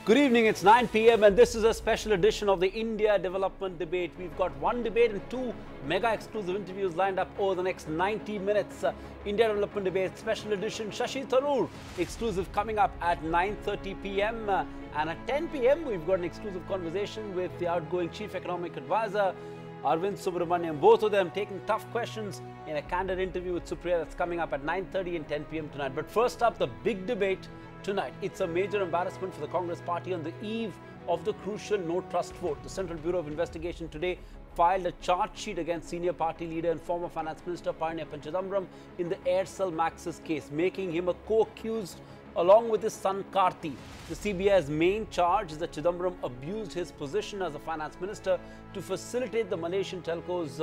Good evening, it's 9 p.m. and this is a special edition of the India Development Debate. We've got one debate and two mega exclusive interviews lined up over the next 90 minutes. India Development Debate special edition, Shashi Tharoor exclusive coming up at 9:30 p.m. And at 10 p.m. we've got an exclusive conversation with the outgoing Chief Economic Advisor, Arvind Subramaniam. Both of them taking tough questions in a candid interview with Supriya that's coming up at 9:30 and 10 p.m. tonight. But first up, the big debate tonight. It's a major embarrassment for the Congress party on the eve of the crucial no trust vote. The Central Bureau of Investigation today filed a charge sheet against senior party leader and former finance minister P Chidambaram in the Aircel-Maxis case, making him a co-accused along with his son Karti. The CBI's main charge is that Chidambaram abused his position as a finance minister to facilitate the Malaysian telco's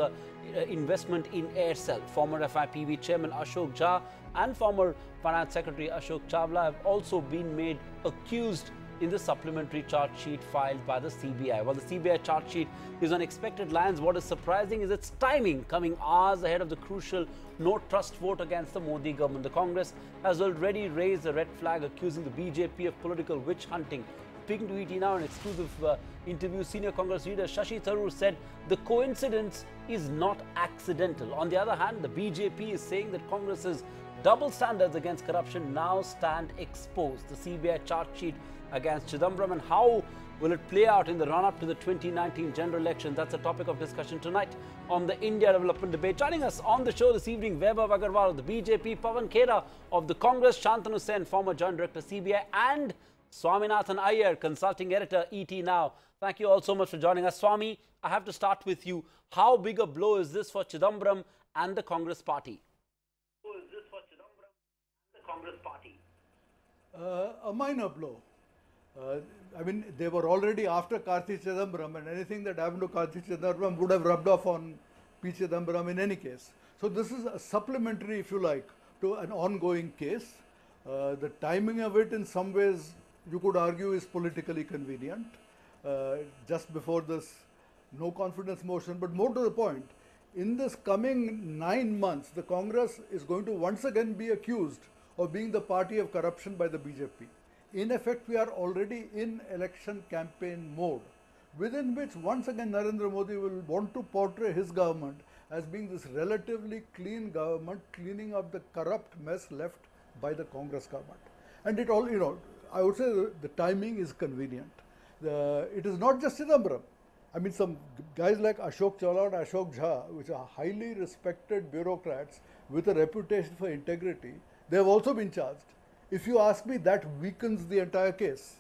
investment in Aircel. Former FIPB chairman Ashok Jha and former finance secretary Ashok Chawla have also been made accused in the supplementary charge sheet filed by the CBI. While the CBI charge sheet is on expected lines, what is surprising is its timing, coming hours ahead of the crucial no trust vote against the Modi government. The Congress has already raised a red flag accusing the BJP of political witch hunting. Speaking to ET Now in an exclusive interview, senior Congress leader Shashi Tharoor said the coincidence is not accidental. On the other hand, the BJP is saying that Congress's double standards against corruption now stand exposed. The CBI charge sheet against Chidambaram and how will it play out in the run-up to the 2019 general election? That's a topic of discussion tonight on the India Development Debate. Joining us on the show this evening, Vaibhav Agarwal of the BJP, Pawan Khera of the Congress, Shantanu Sen, former Joint Director CBI, and Swaminathan Iyer, consulting editor, ET Now. Thank you all so much for joining us. Swami, I have to start with you. How big a blow is this for Chidambaram and the Congress party? A minor blow. I mean, they were already after Karti Chidambaram, and anything that happened to Karti Chidambaram would have rubbed off on P Chidambaram in any case. So this is a supplementary, if you like, to an ongoing case. The timing of it in some ways, you could argue, is politically convenient. Just before this no confidence motion, but more to the point, in this coming 9 months, the Congress is going to once again be accused of being the party of corruption by the BJP. In effect, we are already in election campaign mode, within which once again Narendra Modi will want to portray his government as being this relatively clean government, cleaning up the corrupt mess left by the Congress government. And it all, I would say the timing is convenient. It is not just Chidambaram. I mean, some guys like Ashok Chawla and Ashok Jha, which are highly respected bureaucrats with a reputation for integrity, they have also been charged. If you ask me, that weakens the entire case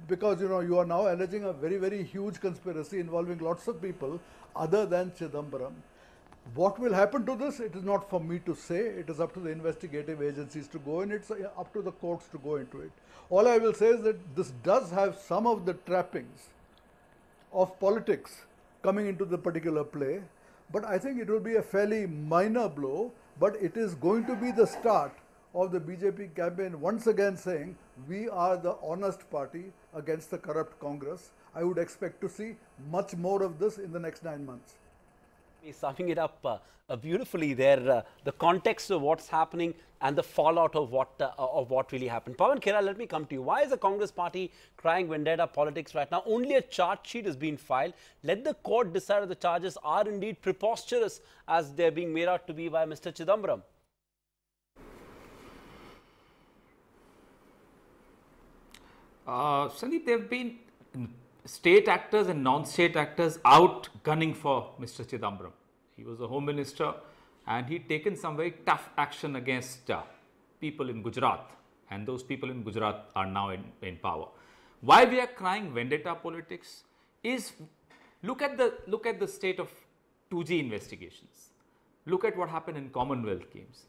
because, you are now alleging a very, very huge conspiracy involving lots of people other than Chidambaram. What will happen to this? It is not for me to say. It is up to the investigative agencies to go in. It's up to the courts to go into it. All I will say is that this does have some of the trappings of politics coming into the particular play, but I think it will be a fairly minor blow, but it is going to be the start of the BJP campaign once again saying we are the honest party against the corrupt Congress. I would expect to see much more of this in the next 9 months. Summing it up beautifully there, the context of what's happening and the fallout of what really happened. Pawan Khera, let me come to you. Why is the Congress party crying vendetta politics right now? Only a charge sheet has been filed. Let the court decide if the charges are indeed preposterous as they're being made out to be by Mr. Chidambaram. Sandeep, there have been state actors and non-state actors out gunning for Mr. Chidambaram. He was a home minister and he'd taken some very tough action against people in Gujarat, and those people in Gujarat are now in power. Why we are crying vendetta politics is look at the state of 2G investigations. Look at what happened in Commonwealth Games.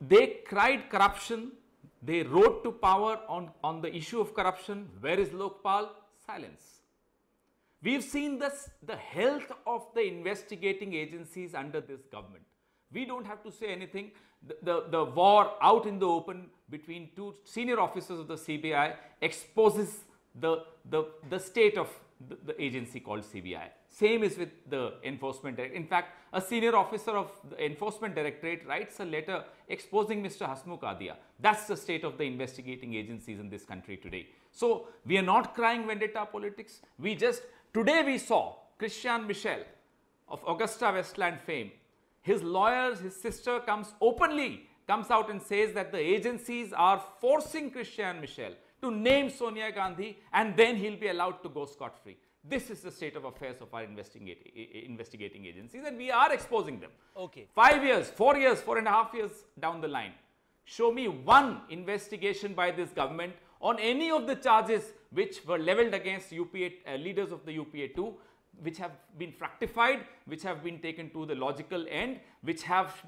They cried corruption. They rode to power on the issue of corruption. Where is Lokpal? Silence. We've seen the health of the investigating agencies under this government. We don't have to say anything. The war out in the open between two senior officers of the CBI exposes the state of the agency called CBI. Same is with the enforcement directorate. In fact, a senior officer of the enforcement directorate writes a letter exposing Mr. Hasmukh Adia. That's the state of the investigating agencies in this country today. So we are not crying vendetta politics. Today we saw Christian Michel of Augusta Westland fame. His lawyers, his sister comes out and says that the agencies are forcing Christian Michel to name Sonia Gandhi, and then he'll be allowed to go scot-free. This is the state of affairs of our investigating agencies, and we are exposing them. Okay. 5 years, 4 years, 4.5 years down the line, show me one investigation by this government on any of the charges which were leveled against UPA, leaders of the UPA2, which have been fructified, which have been taken to the logical end, which have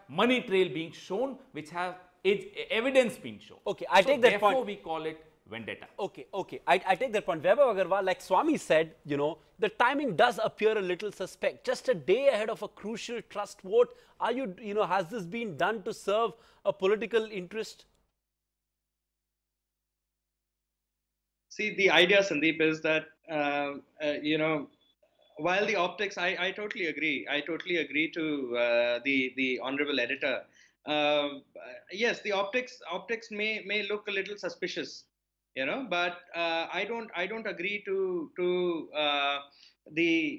money trail being shown, which have evidence being shown. Okay, I take that point. Therefore, we call it vendetta. Okay. I take that point. Vaibhav Agarwal, like Swami said, the timing does appear a little suspect. Just a day ahead of a crucial trust vote, has this been done to serve a political interest? See, the idea, Sandeep, is that, while the optics, I totally agree. I totally agree to the honorable editor. Yes, the optics may look a little suspicious, but I don't agree to the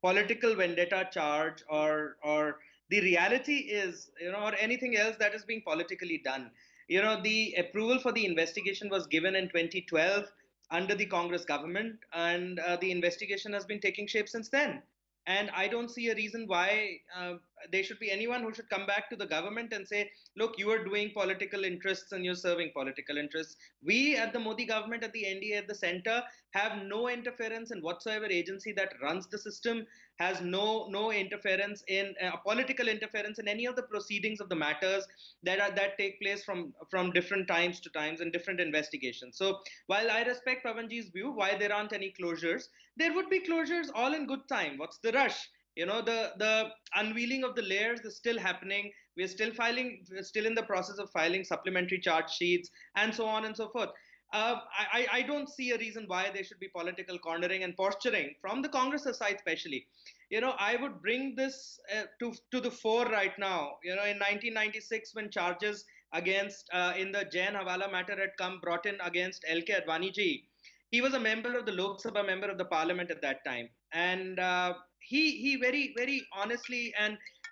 political vendetta charge or the reality is, or anything else that is being politically done. The approval for the investigation was given in 2012 under the Congress government, and the investigation has been taking shape since then. And I don't see a reason why there should be anyone who should come back to the government and say, look, you are doing political interests and you're serving political interests. We at the Modi government, at the NDA, at the center, have no interference in whatsoever agency that runs the system, has no interference in political interference in any of the proceedings of the matters that take place from different times to times and different investigations. So while I respect Pavanji's view, why there aren't any closures, there would be closures all in good time. What's the rush? The unveiling of the layers is still happening. We're still in the process of filing supplementary charge sheets and so on and so forth. I don't see a reason why there should be political cornering and posturing from the Congress side especially. I would bring this to the fore right now. In 1996, when charges against in the Jain Hawala matter had brought in against L.K. Advani ji, he was a member of the Lok Sabha, member of the parliament at that time. And he very, very honestly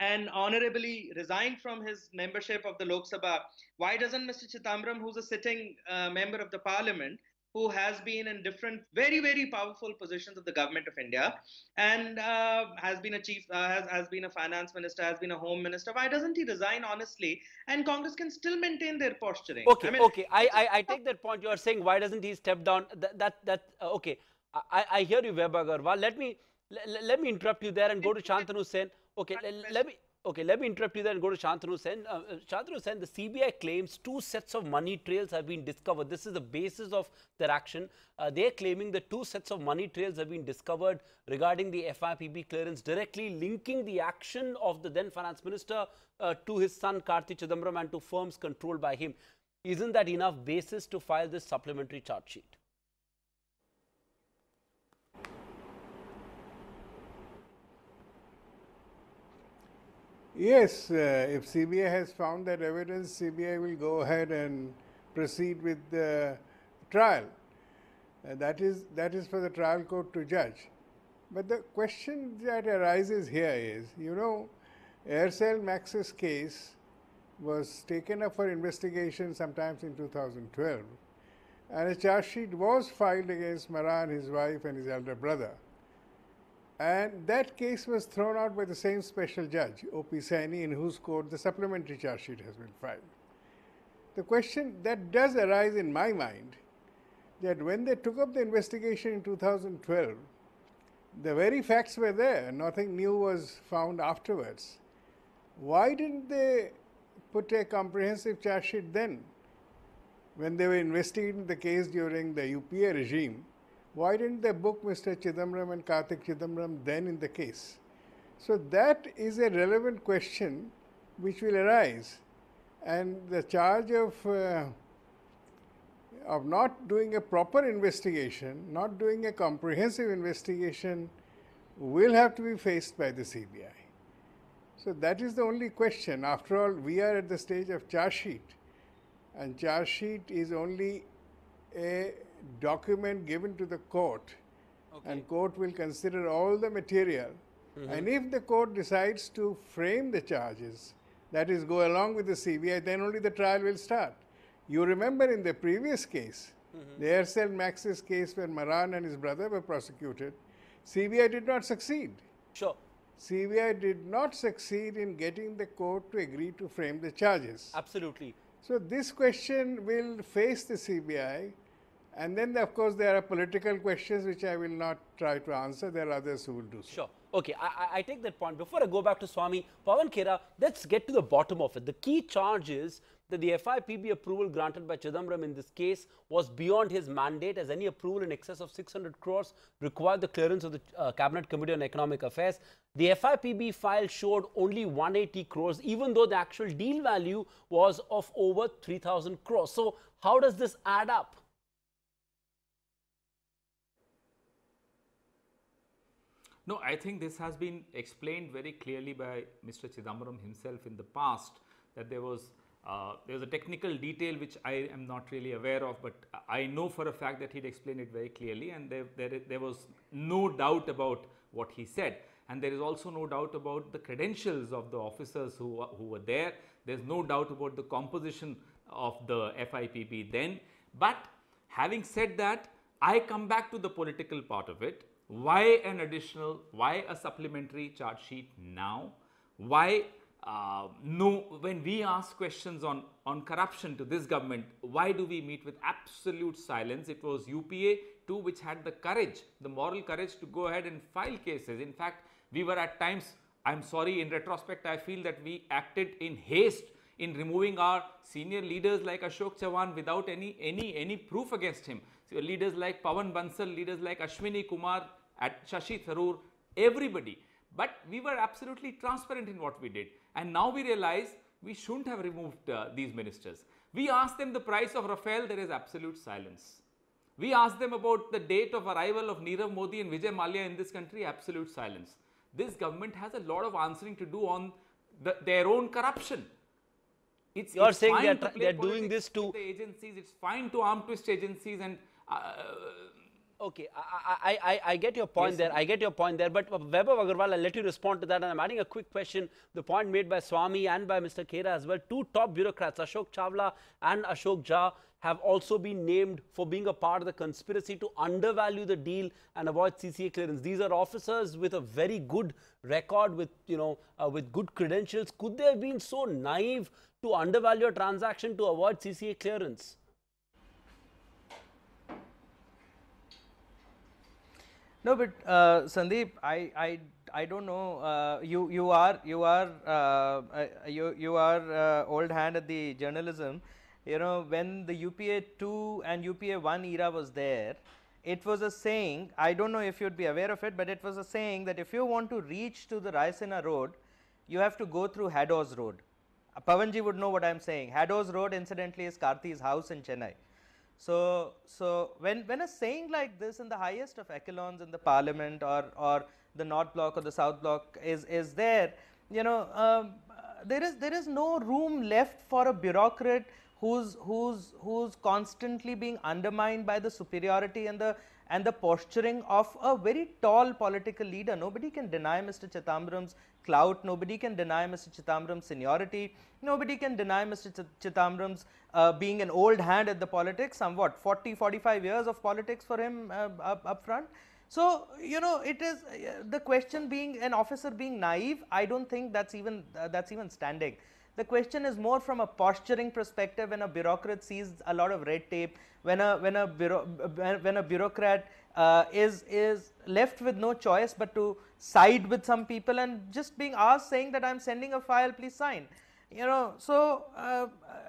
and honorably resigned from his membership of the Lok Sabha. Why doesn't Mr. Chidambaram, who's a sitting member of the parliament, who has been in different very, very powerful positions of the government of India and has been a chief, has been a finance minister, has been a home minister, why doesn't he resign honestly, and Congress can still maintain their posturing? Okay, I take that point. You are saying, why doesn't he step down? Okay, I hear you, Vaibhav Agarwal. Let me interrupt you there and go to Shantanu Sen. Okay, let me interrupt you there and go to Shantanu Sen. Shantanu Sen, the CBI claims 2 sets of money trails have been discovered. This is the basis of their action. They are claiming that 2 sets of money trails have been discovered regarding the FIPB clearance, directly linking the action of the then finance minister to his son Karti Chidambaram and to firms controlled by him. Isn't that enough basis to file this supplementary charge sheet? Yes, if CBI has found that evidence, CBI will go ahead and proceed with the trial. That is for the trial court to judge. But the question that arises here is, Aircel-Maxis case was taken up for investigation sometimes in 2012, and a charge sheet was filed against Maran, his wife, and his elder brother. And that case was thrown out by the same special judge, O.P. Saini, in whose court the supplementary charge sheet has been filed. The question that does arise in my mind, that when they took up the investigation in 2012, the very facts were there, nothing new was found afterwards. Why didn't they put a comprehensive charge sheet then? When they were investigating the case during the UPA regime, why didn't they book Mr. Chidambaram and Kartik Chidambaram then in the case? So that is a relevant question which will arise. And the charge of of not doing a proper investigation, not doing a comprehensive investigation, will have to be faced by the CBI. So that is the only question. After all, we are at the stage of Chargesheet, and Chargesheet is only a document given to the court, and court will consider all the material. And if the court decides to frame the charges, that is, go along with the CBI, then only the trial will start. You remember in the previous case, the Aircel-Maxis case where Maran and his brother were prosecuted, CBI did not succeed. Sure. CBI did not succeed in getting the court to agree to frame the charges. Absolutely. So this question will face the CBI, and then of course there are political questions which I will not try to answer. There are others who will do so. Sure. Okay, I take that point. Before I go back to Swami, Pawan Khera, let's get to the bottom of it. The key charge is that the FIPB approval granted by Chidambaram in this case was beyond his mandate, as any approval in excess of 600 crores required the clearance of the Cabinet Committee on Economic Affairs. The FIPB file showed only 180 crores, even though the actual deal value was of over 3,000 crores. So how does this add up? No, I think this has been explained very clearly by Mr. Chidambaram himself in the past, that there was a technical detail which I am not really aware of, but I know for a fact that he'd explained it very clearly, and there was no doubt about what he said. And there is also no doubt about the credentials of the officers who were there. There's no doubt about the composition of the FIPB then. But having said that, I come back to the political part of it. Why why a supplementary charge sheet now? Why when we ask questions on corruption to this government, why do we meet with absolute silence? It was UPA too which had the courage, the moral courage to go ahead and file cases. In fact, we were at times, I'm sorry, in retrospect, I feel that we acted in haste in removing our senior leaders like Ashok Chawla without any proof against him. So leaders like Pawan Bansal, leaders like Ashwini Kumar, at Shashi Tharoor, everybody. But we were absolutely transparent in what we did. And now we realize we shouldn't have removed these ministers. We asked them the price of Rafale, there is absolute silence. We asked them about the date of arrival of Nirav Modi and Vijay Mallya in this country, absolute silence. This government has a lot of answering to do on their own corruption. You're saying they're doing this to the agencies, it's fine to arm twist agencies and okay, I get your point there. I get your point there. But Vaibhav Agarwal, I'll let you respond to that. And I'm adding a quick question. The point made by Swami and by Mr. Khera as well. Two top bureaucrats, Ashok Chawla and Ashok Jha, have also been named for being a part of the conspiracy to undervalue the deal and avoid CCA clearance. These are officers with a very good record, with with good credentials. Could they have been so naive to undervalue a transaction to avoid CCA clearance? No, but Sandeep, I don't know. You are old hand at the journalism. You know, when the UPA 2 and UPA 1 era was there, it was a saying. I don't know if you'd be aware of it, but it was a saying that if you want to reach to the Raisina Road, you have to go through Haddo's Road. Pavanji would know what I'm saying. Haddo's Road, incidentally, is Karti's house in Chennai. So when a saying like this in the highest of echelons in the parliament or the North Bloc or the South Bloc is there, you know, there is no room left for a bureaucrat who's constantly being undermined by the superiority and the posturing of a very tall political leader. Nobody can deny Mr. Chidambaram's clout. Nobody can deny Mr. Chidambaram's seniority. Nobody can deny Mr. Chidambaram's being an old hand at the politics. Somewhat 40-45 years of politics for him up front. So, you know, it is the question being an officer being naive. I don't think that's even standing. The question is more from a posturing perspective. When a bureaucrat sees a lot of red tape, when a bureaucrat is left with no choice but to side with some people and just being asked, saying that I'm sending a file, please sign. You know, so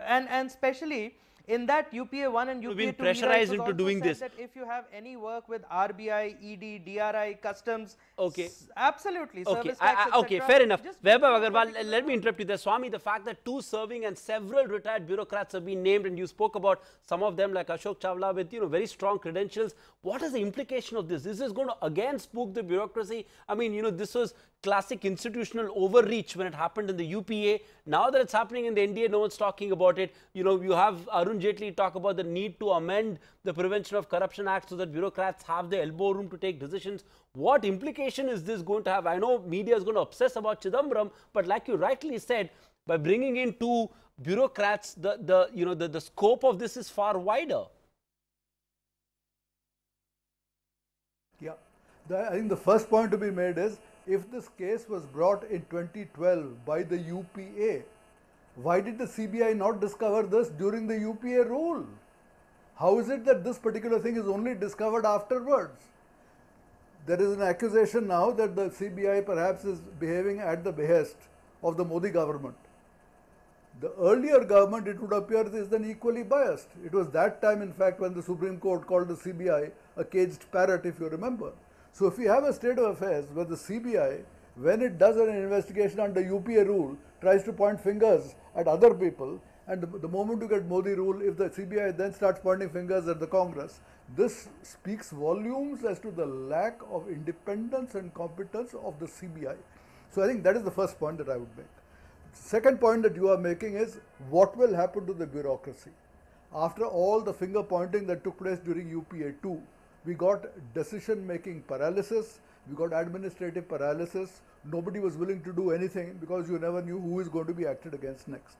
and especially In that UPA 1 and UPA 2 been era, it pressurized was into also doing said this. that if you have any work with RBI, ED, DRI, customs, Okay. absolutely, Okay, service tax, okay, etc., fair enough. just Vaibhav do a Agarwal, particular let me work. interrupt you there. Swami, the fact that 2 serving and several retired bureaucrats have been named, and you spoke about some of them like Ashok Chawla with, very strong credentials. What is the implication of this? Is this going to again spook the bureaucracy? I mean, this was classic institutional overreach when it happened in the UPA. Now that it's happening in the NDA, no one's talking about it. You have Arun Jaitley talk about the need to amend the Prevention of Corruption Act so that bureaucrats have the elbow room to take decisions. What implication is this going to have? I know media is going to obsess about Chidambaram, but like you rightly said, by bringing in 2 bureaucrats, the scope of this is far wider. Yeah, I think the first point to be made is, if this case was brought in 2012 by the UPA, why did the CBI not discover this during the UPA rule? How is it that this particular thing is only discovered afterwards? There is an accusation now that the CBI perhaps is behaving at the behest of the Modi government. The earlier government, it would appear, is then equally biased. It was that time, in fact, when the Supreme Court called the CBI a caged parrot, if you remember. So if we have a state of affairs where the CBI, when it does an investigation under UPA rule, tries to point fingers at other people, and the moment you get Modi rule, if the CBI then starts pointing fingers at the Congress, this speaks volumes as to the lack of independence and competence of the CBI. So I think that is the first point that I would make. Second point that you are making is, what will happen to the bureaucracy? After all the finger pointing that took place during UPA 2, we got decision-making paralysis, we got administrative paralysis, nobody was willing to do anything because you never knew who is going to be acted against next.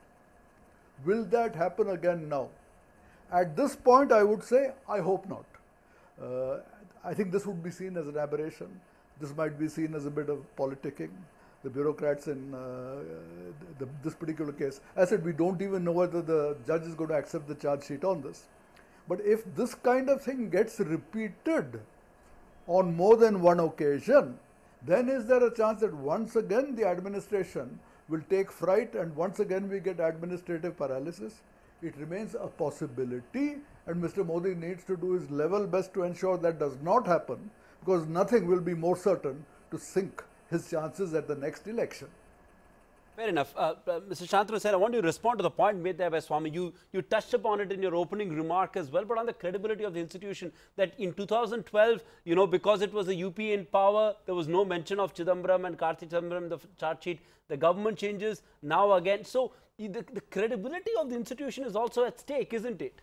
Will that happen again now? At this point, I would say, I hope not. I think this would be seen as an aberration. This might be seen as a bit of politicking. The bureaucrats in this particular case, as I said, we don't even know whether the judge is going to accept the charge sheet on this. But if this kind of thing gets repeated on more than one occasion, then is there a chance that once again the administration will take fright and once again we get administrative paralysis? It remains a possibility, and Mr. Modi needs to do his level best to ensure that does not happen, because nothing will be more certain to sink his chances at the next election. Fair enough. Mr. Shantanu sir, I want you to respond to the point made there by Swami. You touched upon it in your opening remark as well, but on the credibility of the institution, that in 2012, because it was the UPA in power, there was no mention of Chidambaram and Karti Chidambaram, the charge sheet. The government changes now again. So the credibility of the institution is also at stake, isn't it?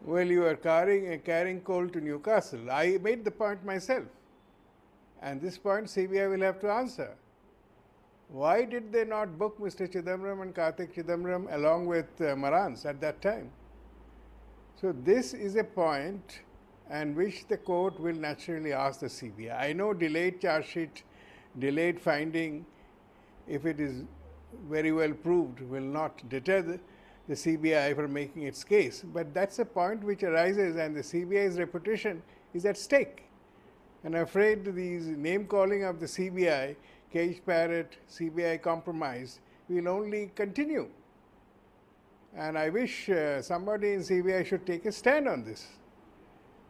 Well, you are carrying coal to Newcastle. I made the point myself. And this point CBI will have to answer. Why did they not book Mr. Chidambaram and Kartik Chidambaram along with Marans at that time? So this is a point and which the court will naturally ask the CBI. I know delayed charge sheet, delayed finding, if it is very well proved, will not deter the CBI from making its case. But that's a point which arises, and the CBI's reputation is at stake. And I'm afraid these name calling of the CBI, cage parrot, CBI compromise, will only continue. And I wish somebody in CBI should take a stand on this.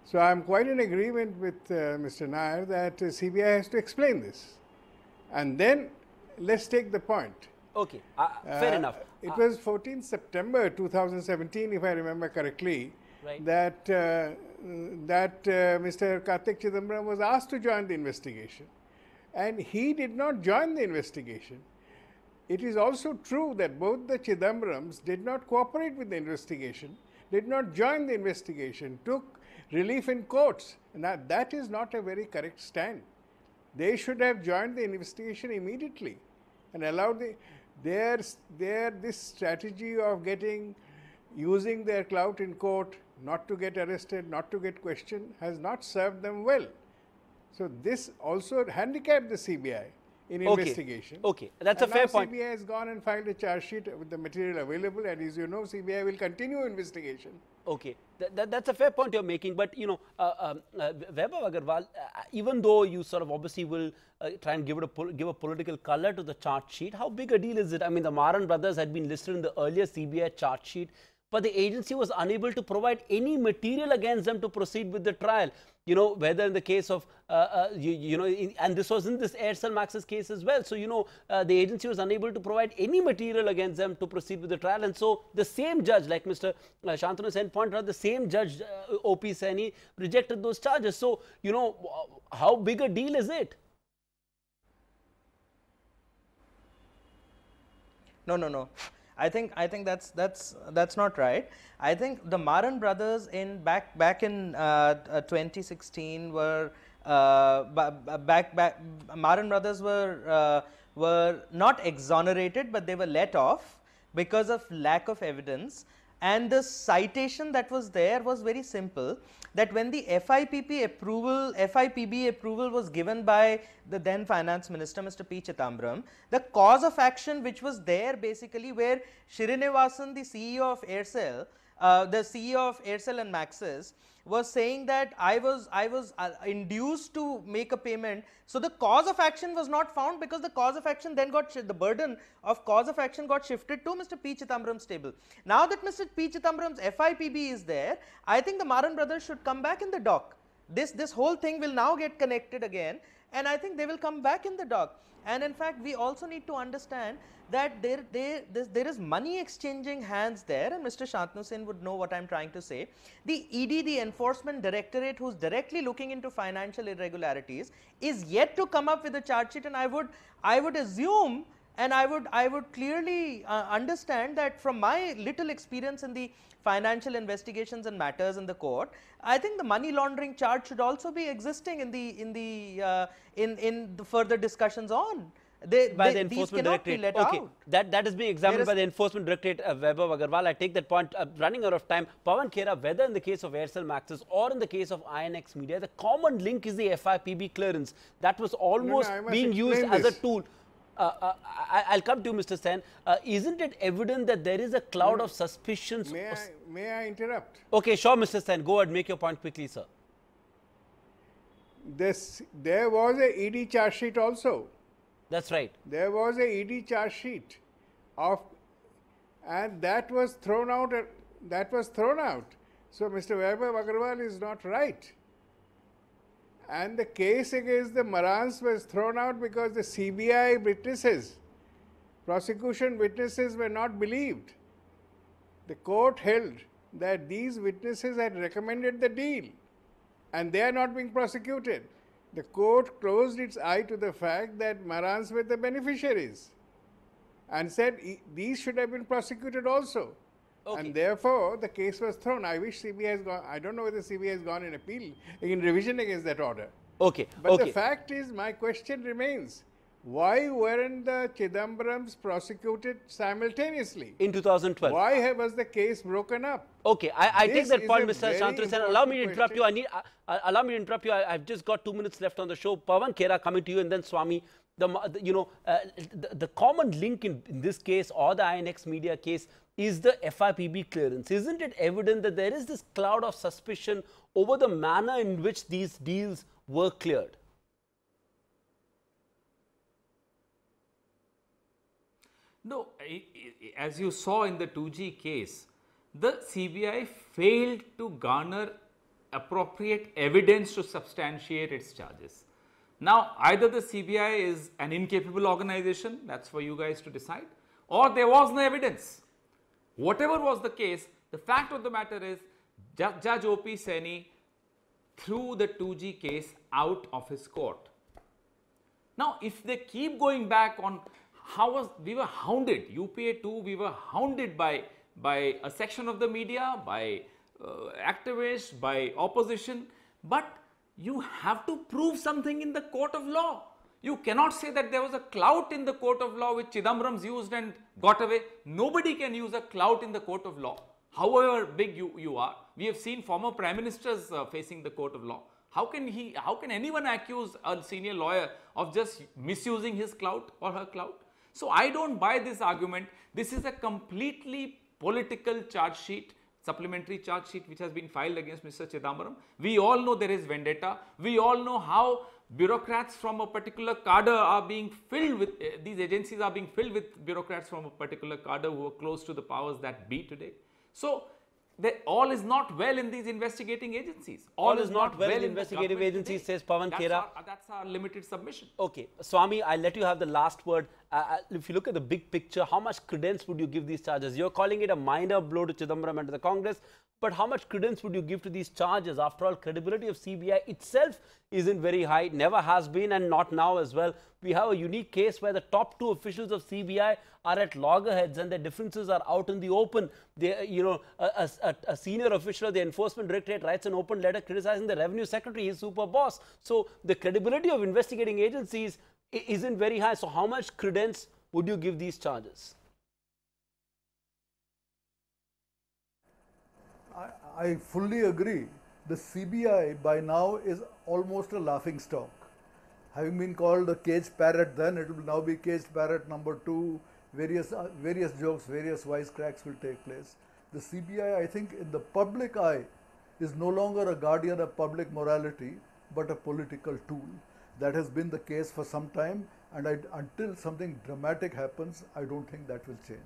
So I'm quite in agreement with Mr. Nair that CBI has to explain this. And then let's take the point. Okay, fair enough. It was 14 September 2017, if I remember correctly, right, that Mr. Kartik Chidambaram was asked to join the investigation. And he did not join the investigation. It is also true that both the Chidambarams did not cooperate with the investigation, did not join the investigation, took relief in courts. Now, that is not a very correct stand. They should have joined the investigation immediately and allowed this strategy of using their clout in court, not to get arrested, not to get questioned, has not served them well. So this also handicapped the CBI. in investigation. Okay, that's a fair point. CBI has gone and filed a charge sheet with the material available, and as you know, CBI will continue investigation. Okay, that's a fair point you're making, but you know, Vaibhav Agarwal, even though you sort of obviously will try and give a political color to the charge sheet, how big a deal is it? I mean, the Maran brothers had been listed in the earlier CBI charge sheet, but the agency was unable to provide any material against them to proceed with the trial. You know, whether in the case of, and this was in this Aircel-Maxis case as well. So, you know, the agency was unable to provide any material against them to proceed with the trial. And so the same judge, like Mr. Shantanu Sen pointed out, the same judge, O.P. Saini, rejected those charges. So, you know, how big a deal is it? No. I think that's not right. I think the Maran brothers in back in 2016 were Maran brothers were not exonerated, but they were let off because of lack of evidence. And the citation that was there was very simple, that when the FIPB approval was given by the then finance minister, Mr. P Chidambaram, the cause of action which was there basically, where Srinivasan, the CEO of Aircel, and Maxis, was saying that I was induced to make a payment. So the cause of action was not found, because the cause of action then the burden of cause of action got shifted to Mr. P Chidambaram's table. Now that Mr. P Chidambaram's FIPB is there, I think the Maran brothers should come back in the dock. This whole thing will now get connected again, and I think they will come back in the dock. And in fact, we also need to understand that there is money exchanging hands there, and Mr. Shantanu Sen would know what I am trying to say. The ED, the Enforcement Directorate, who is directly looking into financial irregularities, is yet to come up with a charge sheet, and I would assume, and I would clearly understand that from my little experience in the financial investigations and matters in the court, I think the money laundering charge should also be existing in the further discussions on. By the Enforcement Directorate. Okay, that is being examined by the Enforcement Directorate. Vaibhav Agarwal, I take that point. Running out of time, Pawan Khera, whether in the case of Aircel-Maxis or in the case of INX Media, the common link is the FIPB clearance. That was almost being used as a tool. I'll come to you, Mr. Sen. Isn't it evident that there is a cloud of suspicions? May I interrupt? Okay, sure, Mr. Sen. Go ahead, make your point quickly, sir. There was a ED charge sheet also. That's right. There was a ED charge sheet and that was thrown out. So Mr. Vaibhav Agarwal is not right. And the case against the Marans was thrown out because the CBI witnesses, prosecution witnesses, were not believed. The court held that these witnesses had recommended the deal and they are not being prosecuted. The court closed its eye to the fact that Marans were the beneficiaries and said these should have been prosecuted also. Okay. And therefore, the case was thrown. I wish CBI has gone. I don't know whether CBI has gone in appeal, in revision against that order. Okay. But the fact is, my question remains. Why weren't the Chidambarams prosecuted simultaneously? In 2012. Why was the case broken up? Okay, I take that point, Mr. Shantanu Sen. Allow me to interrupt you. Allow me to interrupt you. I've just got 2 minutes left on the show. Pawan Khera, coming to you, and then Swami. The common link in this case, or the INX Media case, is the FIPB clearance. Isn't it evident that there is this cloud of suspicion over the manner in which these deals were cleared? No, as you saw in the 2G case, the CBI failed to garner appropriate evidence to substantiate its charges. Now, either the CBI is an incapable organization, that's for you guys to decide, or there was no evidence. Whatever was the case, the fact of the matter is Judge O.P. Saini threw the 2G case out of his court. Now, if they keep going back on we were hounded, UPA 2, we were hounded by a section of the media, by activists, by opposition, but you have to prove something in the court of law. You cannot say that there was a clout in the court of law which Chidambarams used and got away. Nobody can use a clout in the court of law, however big you are. We have seen former prime ministers facing the court of law. How can anyone accuse a senior lawyer of just misusing his clout or her clout? So I don't buy this argument. This is a completely political charge sheet, supplementary charge sheet which has been filed against Mr. Chidambaram. We all know there is vendetta. We all know how bureaucrats from a particular cadre are being filled with, these agencies are being filled with bureaucrats from a particular cadre who are close to the powers that be today. So all is not well in these investigating agencies. All is not well in investigative agencies, says Pawan Khera. That's our limited submission. Okay, Swami, I'll let you have the last word. If you look at the big picture, how much credence would you give these charges? You're calling it a minor blow to Chidambaram and to the Congress, but how much credence would you give to these charges? After all, credibility of CBI itself isn't very high, never has been, and not now as well. We have a unique case where the top two officials of CBI are at loggerheads and their differences are out in the open. They, you know, a senior official of the Enforcement Directorate writes an open letter criticizing the Revenue Secretary, his super boss. So the credibility of investigating agencies isn't very high. So how much credence would you give these charges? I fully agree. The CBI by now is almost a laughing stock. Having been called a cage parrot then, it will now be cage parrot number 2. Various jokes, various wisecracks will take place. The CBI, I think, in the public eye, is no longer a guardian of public morality, but a political tool. That has been the case for some time, and until something dramatic happens, I don't think that will change.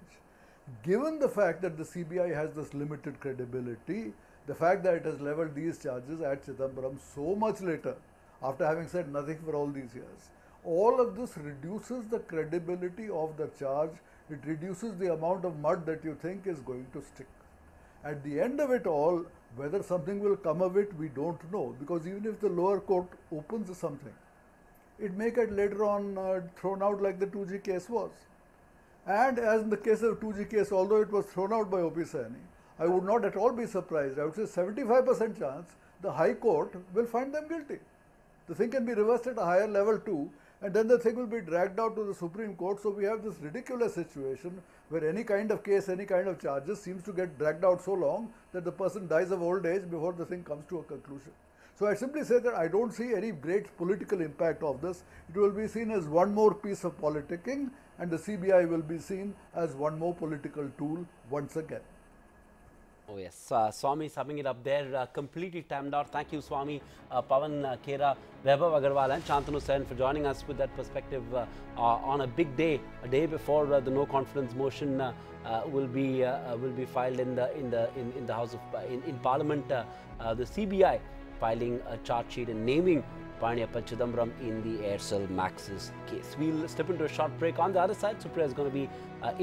Given the fact that the CBI has this limited credibility, the fact that it has levelled these charges at Chidambaram so much later, after having said nothing for all these years, all of this reduces the credibility of the charge. It reduces the amount of mud that you think is going to stick. At the end of it all, whether something will come of it, we don't know, because even if the lower court opens something, it may get later on thrown out like the 2G case was. And as in the case of 2G case, although it was thrown out by O.P. Saini, I would not at all be surprised. I would say 75% chance the High Court will find them guilty. The thing can be reversed at a higher level too, and then the thing will be dragged out to the Supreme Court. So we have this ridiculous situation where any kind of case, any kind of charges seems to get dragged out so long that the person dies of old age before the thing comes to a conclusion. So I simply say that I don't see any great political impact of this. It will be seen as one more piece of politicking, and the CBI will be seen as one more political tool once again. Oh yes, Swami summing it up there, completely timed out. Thank you, Swami, Pawan Khera, Vaibhav Agarwal and Shantanu Sen for joining us with that perspective on a big day, a day before the no confidence motion will be filed in the House of in Parliament. The CBI filing a charge sheet and naming Paniyappa Chidambaram in the Aircel-Maxis case. We'll step into a short break. On the other side, Supriya is going to be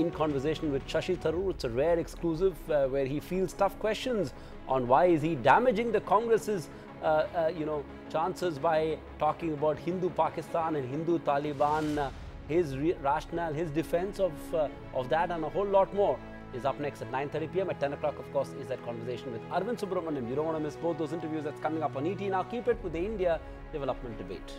in conversation with Shashi Tharoor. It's a rare exclusive where he fields tough questions on why is he damaging the Congress's chances by talking about Hindu Pakistan and Hindu Taliban. His rationale, his defense of that and a whole lot more is up next at 9:30 p.m. At 10 o'clock, of course, is that conversation with Arvind Subramaniam. You don't want to miss both those interviews. That's coming up on ET. Now keep it with the India Development Debate.